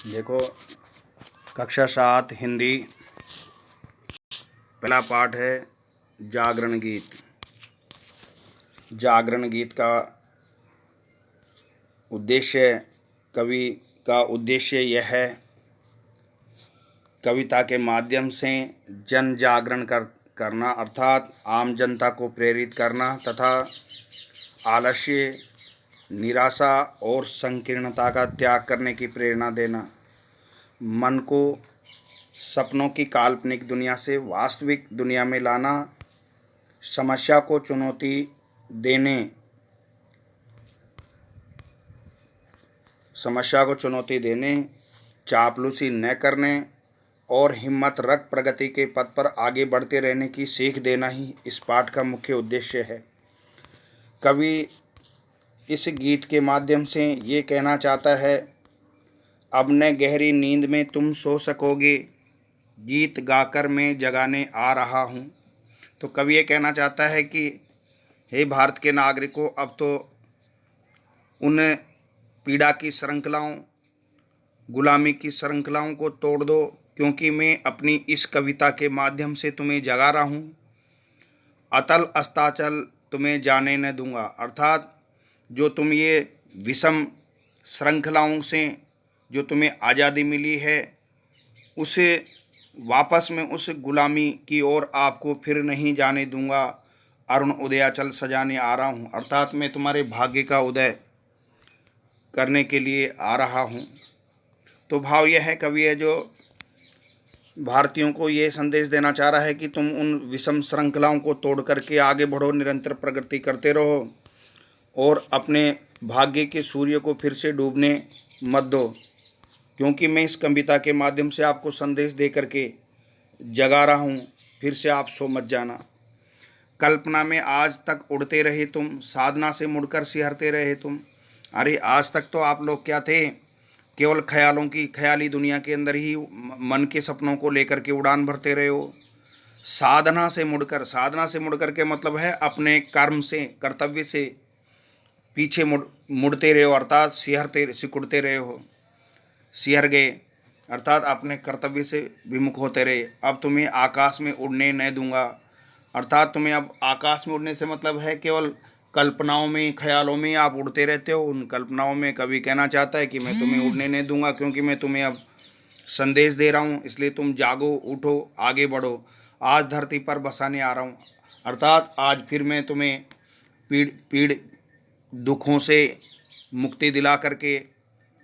देखो, कक्षा 7 हिंदी, पहला पाठ है जागरण गीत। जागरण गीत का उद्देश्य, कवि का उद्देश्य यह है कविता के माध्यम से जन जागरण करना अर्थात आम जनता को प्रेरित करना तथा आलस्य, निराशा और संकीर्णता का त्याग करने की प्रेरणा देना, मन को सपनों की काल्पनिक दुनिया से वास्तविक दुनिया में लाना, समस्या को चुनौती देने, चापलूसी न करने और हिम्मत रख प्रगति के पथ पर आगे बढ़ते रहने की सीख देना ही इस पाठ का मुख्य उद्देश्य है। कवि इस गीत के माध्यम से ये कहना चाहता है, अब न गहरी नींद में तुम सो सकोगे, गीत गाकर मैं जगाने आ रहा हूँ। तो कवि ये कहना चाहता है कि हे भारत के नागरिकों, अब तो उन पीड़ा की श्रृंखलाओं, गुलामी की श्रृंखलाओं को तोड़ दो, क्योंकि मैं अपनी इस कविता के माध्यम से तुम्हें जगा रहा हूँ। अतल अस्ताचल तुम्हें जाने न दूंगा, अर्थात जो तुम ये विषम श्रृंखलाओं से जो तुम्हें आज़ादी मिली है, उसे वापस में उस गुलामी की ओर आपको फिर नहीं जाने दूंगा। अरुण उदयाचल सजाने आ रहा हूँ, अर्थात मैं तुम्हारे भाग्य का उदय करने के लिए आ रहा हूँ। तो भाव यह है, कवि है जो भारतीयों को ये संदेश देना चाह रहा है कि तुम उन विषम श्रृंखलाओं को तोड़ करके आगे बढ़ो, निरंतर प्रगति करते रहो और अपने भाग्य के सूर्य को फिर से डूबने मत दो, क्योंकि मैं इस कविता के माध्यम से आपको संदेश दे करके जगा रहा हूँ। फिर से आप सो मत जाना। कल्पना में आज तक उड़ते रहे तुम, साधना से मुड़कर सिहरते रहे तुम। अरे आज तक तो आप लोग क्या थे, केवल ख्यालों की ख्याली दुनिया के अंदर ही मन के सपनों को लेकर के उड़ान भरते रहे हो। साधना से मुड़कर के मतलब है अपने कर्म से, कर्तव्य से पीछे मुड़ते रहे हो, अर्थात सिकुड़ते रहे हो, सिहर गए, अर्थात अपने कर्तव्य से विमुख होते रहे। अब तुम्हें आकाश में उड़ने न दूंगा, अर्थात तुम्हें अब आकाश में उड़ने से मतलब है केवल कल्पनाओं में, ख्यालों में आप उड़ते रहते हो। उन कल्पनाओं में कवि कहना चाहता है कि मैं तुम्हें उड़ने नहीं दूंगा, क्योंकि मैं तुम्हें अब संदेश दे रहा हूँ। इसलिए तुम जागो, उठो, आगे बढ़ो। आज धरती पर बसाने आ रहा हूँ, अर्थात आज फिर मैं तुम्हें पीड़ दुखों से मुक्ति दिला करके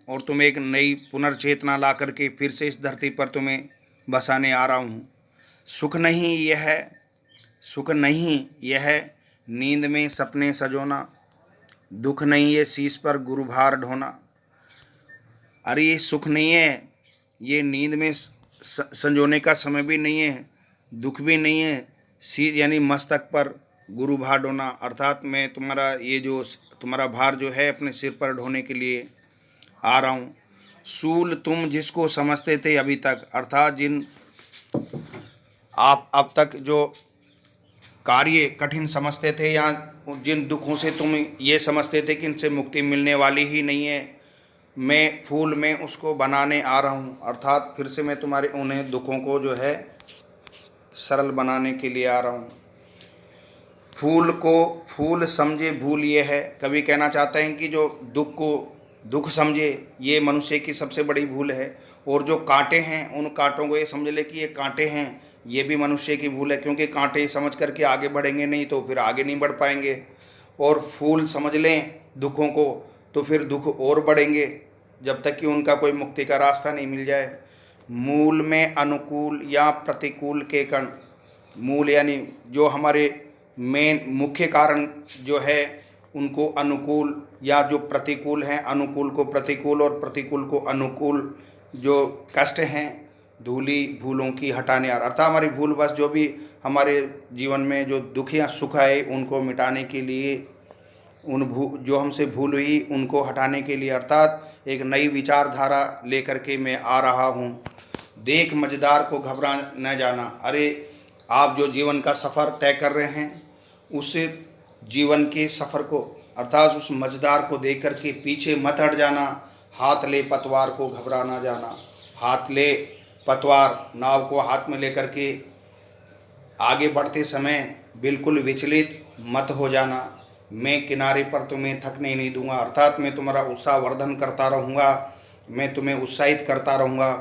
और तुम्हें एक नई पुनर्चेतना ला करके फिर से इस धरती पर तुम्हें बसाने आ रहा हूँ। सुख नहीं यह नींद में सपने सजोना, दुख नहीं ये शीश पर गुरुभार ढोना। अरे ये सुख नहीं है, ये नींद में संजोने का समय भी नहीं है, दुख भी नहीं है, शीश यानी मस्तक पर गुरुभार ढोना, अर्थात मैं तुम्हारा ये जो तुम्हारा भार जो है अपने सिर पर ढोने के लिए आ रहा हूँ। सूल तुम जिसको समझते थे अभी तक, अर्थात जिन आप अब तक जो कार्य कठिन समझते थे या जिन दुखों से तुम ये समझते थे कि इनसे मुक्ति मिलने वाली ही नहीं है, मैं फूल में उसको बनाने आ रहा हूँ, अर्थात फिर से मैं तुम्हारे उन्हें दुखों को जो है सरल बनाने के लिए आ रहा हूँ। फूल को फूल समझे भूल ये है, कवि कहना चाहते हैं कि जो दुख को दुख समझे ये मनुष्य की सबसे बड़ी भूल है, और जो कांटे हैं उन कांटों को ये समझ ले कि ये कांटे हैं, ये भी मनुष्य की भूल है, क्योंकि कांटे समझ करके आगे बढ़ेंगे नहीं तो फिर आगे नहीं बढ़ पाएंगे। और फूल समझ लें दुखों को तो फिर दुख और बढ़ेंगे जब तक कि उनका कोई मुक्ति का रास्ता नहीं मिल जाए। मूल में अनुकूल या प्रतिकूल के कण, मूल यानी जो हमारे मेन मुख्य कारण जो है उनको अनुकूल या जो प्रतिकूल हैं, अनुकूल को प्रतिकूल और प्रतिकूल को अनुकूल जो कष्ट हैं धूली भूलों की हटाने, अर्थात हमारी भूल बस जो भी हमारे जीवन में जो दुख या सुख है उनको मिटाने के लिए, जो हमसे भूल हुई उनको हटाने के लिए, अर्थात एक नई विचारधारा लेकर के मैं आ रहा हूँ। देख मझदार को घबरा न जाना। अरे आप जो जीवन का सफ़र तय कर रहे हैं उस जीवन के सफ़र को, अर्थात उस मझदार को देख कर के पीछे मत हट जाना। हाथ ले पतवार को घबरा ना जाना। हाथ ले पतवार, नाव को हाथ में लेकर के आगे बढ़ते समय बिल्कुल विचलित मत हो जाना। मैं किनारे पर तुम्हें थकने नहीं दूंगा, अर्थात मैं तुम्हारा उत्साह वर्धन करता रहूँगा, मैं तुम्हें उत्साहित करता रहूँगा,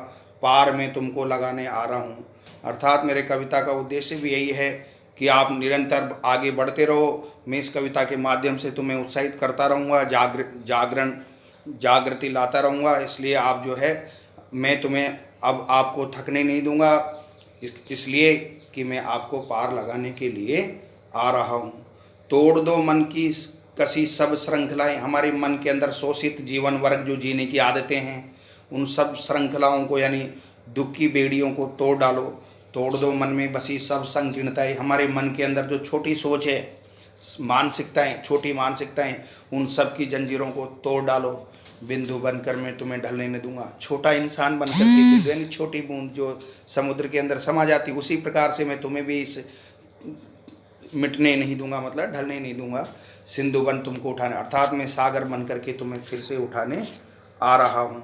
पार में तुमको लगाने आ रहा हूँ। अर्थात मेरे कविता का उद्देश्य भी यही है कि आप निरंतर आगे बढ़ते रहो। मैं इस कविता के माध्यम से तुम्हें उत्साहित करता रहूँगा, जागृति लाता रहूँगा। इसलिए आप जो है, मैं तुम्हें अब आपको थकने नहीं दूंगा, इसलिए कि मैं आपको पार लगाने के लिए आ रहा हूँ। तोड़ दो मन की कसी सब श्रृंखलाएं। हमारे मन के अंदर शोषित जीवन वर्ग जो जीने की आदतें हैं, उन सब श्रृंखलाओं को यानी दुख की बेड़ियों को तोड़ डालो। तोड़ दो मन में बसी सब संकीर्णताएं। हमारे मन के अंदर जो छोटी सोच है, मानसिकताएं, छोटी मानसिकताएं, उन सब की जंजीरों को तोड़ डालो। बिंदु बनकर मैं तुम्हें ढलने नहीं दूंगा। छोटा इंसान बनकर के बिंदु यानी छोटी बूंद जो समुद्र के अंदर समा जाती, उसी प्रकार से मैं तुम्हें भी इस मिटने नहीं दूंगा, मतलब ढलने नहीं दूंगा। सिंधु बन तुमको उठाने, अर्थात मैं सागर बन करके तुम्हें फिर से उठाने आ रहा हूँ।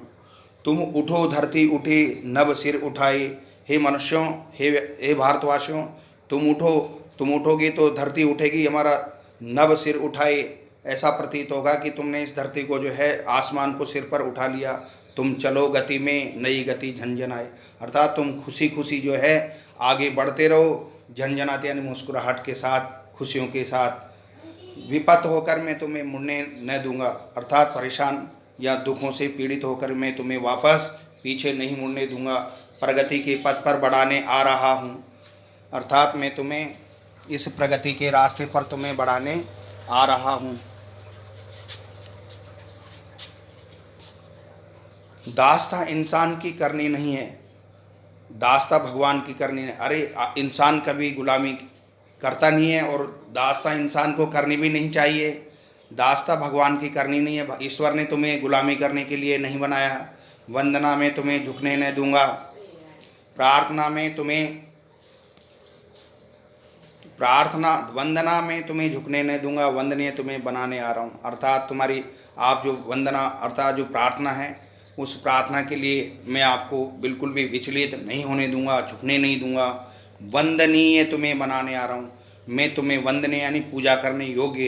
तुम उठो धरती उठे नभ सिर उठाए। हे मनुष्यों, हे भारतवासियों, तुम उठोगे तो धरती उठेगी, हमारा नभ सिर उठाए। ऐसा प्रतीत होगा कि तुमने इस धरती को जो है आसमान को सिर पर उठा लिया। तुम चलो गति में नई गति झंझनाए, अर्थात तुम खुशी खुशी जो है आगे बढ़ते रहो, झंझनाते यानी मुस्कुराहट के साथ, खुशियों के साथ। विपत होकर मैं तुम्हें मुड़ने न दूंगा, अर्थात परेशान या दुखों से पीड़ित होकर मैं तुम्हें वापस पीछे नहीं मुड़ने दूंगा। प्रगति के पथ पर बढ़ाने आ रहा हूँ, अर्थात मैं तुम्हें इस प्रगति के रास्ते पर तुम्हें बढ़ाने आ रहा हूँ। दास्ता इंसान की करनी नहीं है, दास्ता भगवान की करनी है। अरे इंसान कभी गुलामी करता नहीं है और दास्ता इंसान को करनी भी नहीं चाहिए। दास्ता भगवान की करनी नहीं है, ईश्वर ने तुम्हें गुलामी करने के लिए नहीं बनाया। वंदना में तुम्हें झुकने न दूंगा, वंदना में तुम्हें झुकने न दूंगा, वंदनीय तुम्हें बनाने आ रहा हूँ। अर्थात तुम्हारी आप जो वंदना अर्थात जो प्रार्थना है, उस प्रार्थना के लिए मैं आपको बिल्कुल भी विचलित नहीं होने दूंगा, झुकने नहीं दूंगा। वंदनीय तुम्हें बनाने आ रहा हूँ। मैं तुम्हें वंदनीय यानी पूजा करने योग्य,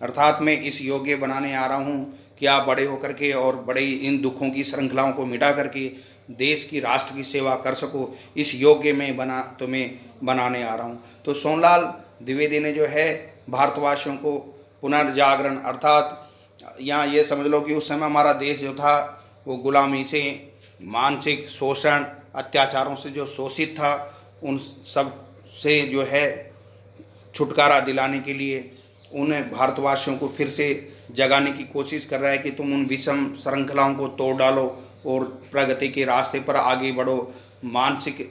अर्थात मैं इस योग्य बनाने आ रहा हूँ कि आप बड़े होकर के और बड़े इन दुखों की श्रृंखलाओं को मिटा करके देश की, राष्ट्र की सेवा कर सको। इस योग्य में तुम्हें बनाने आ रहा हूँ। तो सोनलाल द्विवेदी ने जो है भारतवासियों को पुनर्जागरण, अर्थात यहाँ ये समझ लो कि उस समय हमारा देश जो था वो गुलामी से, मानसिक शोषण, अत्याचारों से जो शोषित था, उन सब से जो है छुटकारा दिलाने के लिए उन भारतवासियों को फिर से जगाने की कोशिश कर रहा है कि तुम उन विषम श्रृंखलाओं को तोड़ डालो और प्रगति के रास्ते पर आगे बढ़ो। मानसिक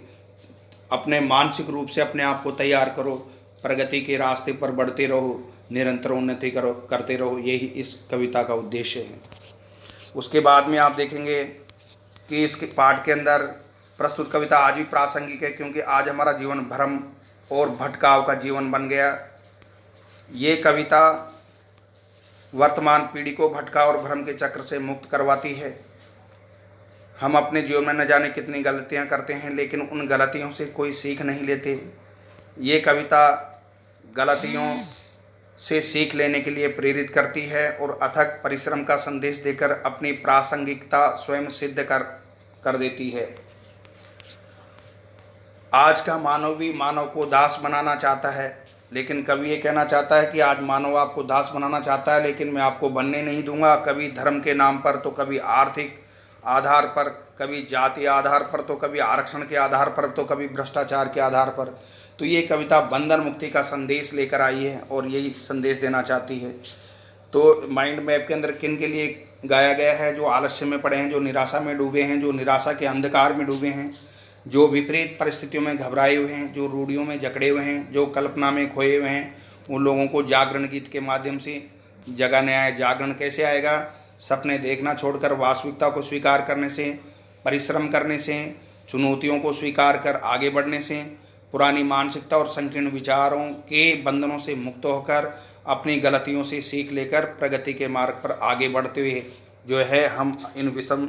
रूप से अपने आप को तैयार करो, प्रगति के रास्ते पर बढ़ते रहो, निरंतर उन्नति करते रहो। यही इस कविता का उद्देश्य है। उसके बाद में आप देखेंगे कि इस पाठ के अंदर प्रस्तुत कविता आज भी प्रासंगिक है, क्योंकि आज हमारा जीवन भ्रम और भटकाव का जीवन बन गया। ये कविता वर्तमान पीढ़ी को भटकाव और भ्रम के चक्र से मुक्त करवाती है। हम अपने जीवन में न जाने कितनी गलतियां करते हैं, लेकिन उन गलतियों से कोई सीख नहीं लेते। ये कविता गलतियों से सीख लेने के लिए प्रेरित करती है और अथक परिश्रम का संदेश देकर अपनी प्रासंगिकता स्वयं सिद्ध कर देती है। आज का मानव भी मानव को दास बनाना चाहता है, लेकिन कवि ये कहना चाहता है कि आज मानव आपको दास बनाना चाहता है, लेकिन मैं आपको बनने नहीं दूंगा। कभी धर्म के नाम पर, तो कभी आर्थिक आधार पर, कभी जाति आधार पर, तो कभी आरक्षण के आधार पर, तो कभी भ्रष्टाचार के आधार पर। तो ये कविता बंधन मुक्ति का संदेश लेकर आई है और यही संदेश देना चाहती है। तो माइंड मैप के अंदर किन के लिए गाया गया है? जो आलस्य में पड़े हैं, जो निराशा में डूबे हैं, जो निराशा के अंधकार में डूबे हैं, जो विपरीत परिस्थितियों में घबराए हुए हैं, जो रूढ़ियों में जकड़े हुए हैं, जो कल्पना में खोए हुए हैं, उन लोगों को जागरण गीत के माध्यम से जगाने आए। जागरण कैसे आएगा? सपने देखना छोड़कर वास्तविकता को स्वीकार करने से, परिश्रम करने से, चुनौतियों को स्वीकार कर आगे बढ़ने से, पुरानी मानसिकता और संकीर्ण विचारों के बंधनों से मुक्त होकर अपनी गलतियों से सीख लेकर प्रगति के मार्ग पर आगे बढ़ते हुए जो है हम इन विषम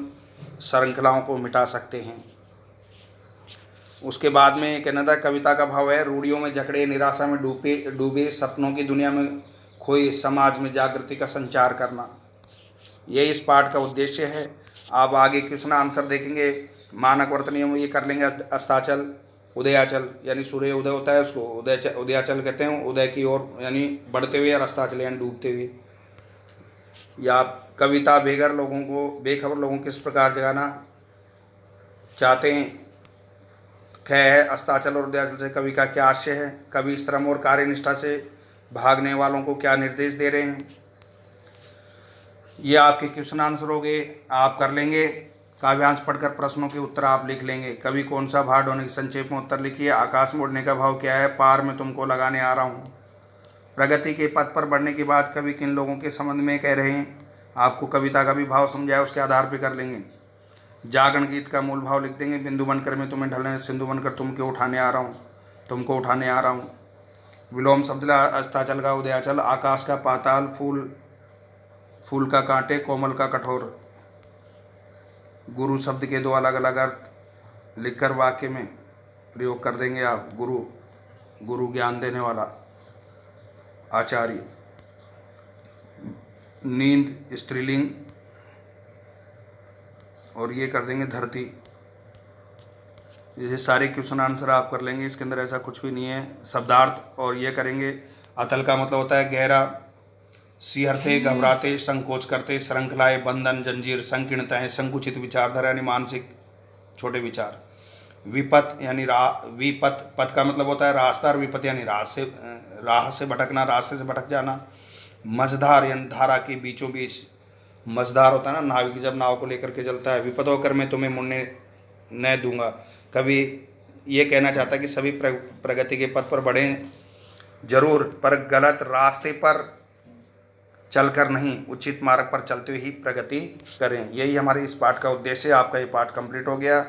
श्रृंखलाओं को मिटा सकते हैं। उसके बाद में कहना था कविता का भाव है, रूढ़ियों में जकड़े निराशा में डूबे डूबे सपनों की दुनिया में खोए समाज में जागृति का संचार करना, ये इस पाठ का उद्देश्य है। आप आगे क्वेश्चन आंसर देखेंगे। मानक वर्तनी में ये कर लेंगे अस्ताचल उदयाचल, यानी सूर्य उदय होता है उसको उदयाचल कहते हैं, उदय की ओर यानी बढ़ते हुए, और अस्ताचल यानी डूबते हुए। या कविता बेखबर लोगों को किस प्रकार जगाना चाहते हैं। ख है अस्ताचल और उदयाचल से कवि का क्या आशय है, कवि श्रम और कार्यनिष्ठा से भागने वालों को क्या निर्देश दे रहे हैं। ये आपके क्वेश्चन आंसर हो गए, आप कर लेंगे। काव्यांश पढ़कर प्रश्नों के उत्तर आप लिख लेंगे। कवि कौन सा भाव ढोने की संक्षेप में उत्तर लिखिए। आकाश में उड़ने का भाव क्या है, पार में तुमको लगाने आ रहा हूँ। प्रगति के पथ पर बढ़ने के बाद कवि किन लोगों के संबंध में कह रहे हैं, आपको कविता का भी भाव समझाया उसके आधार पर कर लेंगे। जागरण गीत का मूल भाव लिख देंगे। बिंदु बनकर मैं तुम्हें ढलने, सिंधु बनकर तुमको उठाने आ रहा हूँ, तुमको उठाने आ रहा हूँ। विलोम शब्द अस्ताचल का उदयाचल, आकाश का पाताल, फूल का कांटे, कोमल का कठोर। गुरु शब्द के दो अलग अलग अर्थ लिखकर वाक्य में प्रयोग कर देंगे आप। गुरु ज्ञान देने वाला, आचार्य। नींद स्त्रीलिंग, और ये कर देंगे धरती। ये सारे क्वेश्चन आंसर आप कर लेंगे, इसके अंदर ऐसा कुछ भी नहीं है। शब्दार्थ और ये करेंगे। अतल का मतलब होता है गहरा, सिहरते घबराते, संकोच करते, श्रृंखलाएं, बंधन, जंजीर, संकीर्णताएं, संकुचित विचारधारा यानी मानसिक छोटे विचार। विपत यानी विपत, पथ का मतलब होता है रास्ता, और विपत यानी राह से भटकना, रास्ते से भटक जाना। मझधार यानी धारा के बीचों बीच, मझधार होता है ना नाविक जब नाव को लेकर के चलता है। विपद होकर मैं तुम्हें मुड़ने न दूंगा। कभी ये कहना चाहता है कि सभी प्रगति के पथ पर बढ़ें जरूर, पर गलत रास्ते पर चलकर नहीं, उचित मार्ग पर चलते हुए ही प्रगति करें। यही हमारे इस पाठ का उद्देश्य है। आपका ये पाठ कंप्लीट हो गया।